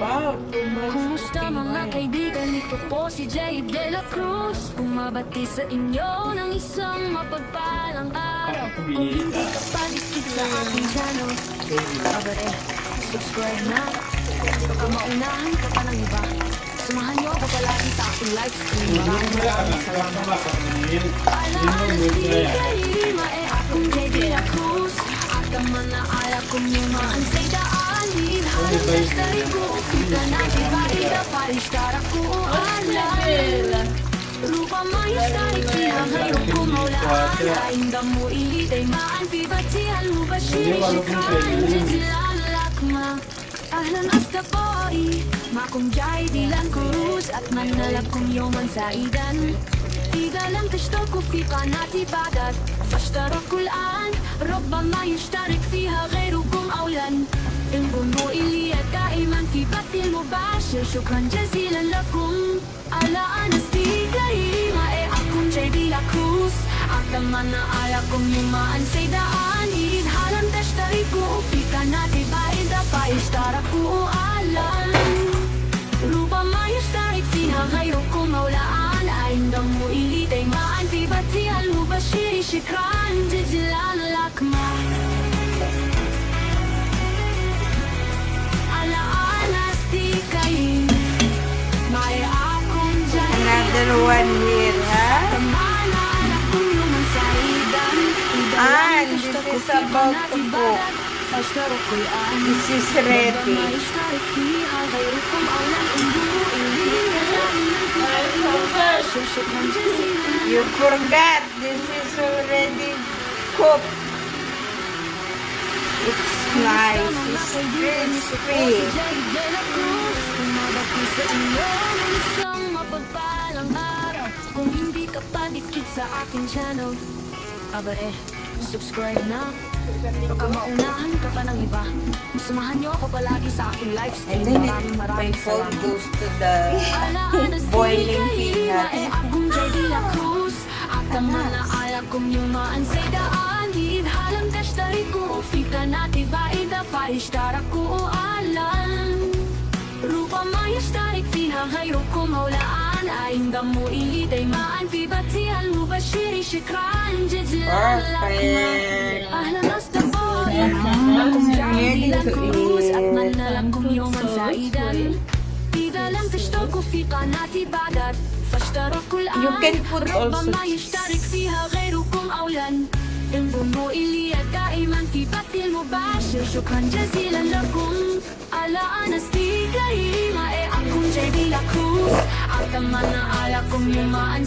Wow, too much. Kumusta mga kaibigan, ito po si Jay De La Cruz. Bumabati sa inyo ng isang mapagpalang araw. Kung hindi ka palikid sa aking channel, abare, subscribe na. Baka maunahan ka pa ng iba. Samahan niyo ako palagi sa aking live stream. Maraming salamat. Alaan si Kalima, akong Jay De La Cruz. At ang manaala kong yumaan sa'y daanin. Halang testari ko, kita na iba-iba parishtara ko alam. Rupa maya starik siya ngayon kumaulaan. Ainda mo ilitay maan pibati aluba shirishikran. Jijilalakma ahlan astapoi Makong Jai De La Cruz at manalab kong yoman sa idan. إذا لم تشتركوا في قناتي بعدك فاشتركوا الآن. ربما يشترك فيها غيركم أو لن. انضموا إلي دائما في بث المباشر. شكرا جزيلا لكم. ألا أنا كريمة أكون Jay De La Cruz. أتمنى عليكم يوما أن سيداني. إذا لم تشتركوا في قناتي بعد فاشتركوا الآن. ربما يشترك فيها غيركم أو لن. انضموا إلي دائما في بث المباشر. شكرا جزيلا لكم. Another one here, huh? And this is about to cook. This is ready. You forgot, this is already cooked. It's nice, it's crispy. Kung hindi ka pa dikit sa aking channel, abare, subscribe na. Baka maunahan ka pa ng iba. Samahan niyo ako palagi sa aking live stream. My phone goes to the boiling peanuts. Akong Jay De La Cruz. At ang manaala kong yumaan sa'y daanin. Halang tashtari ko, fika natin baida فاشتركوا الآن. ربما يشترك فيها غيركم أو الآن. انضموا إلي دائما في بث المباشر. شكرا جزيلا لكم. أهلا أصدقائي، معكم Jay De La Cruz. أتمنى لكم يوما سعيدا. إذا لم تشتركوا في قناتي بعد فاشتركوا الآن. ربما يشترك فيها غيركم أو لن. انضموا إلي دائما في بث المباشر. شكرا جزيلا لكم. ألا أنا كريمة أكون Jay De La Cruz. أتمنى عليكم يوما أن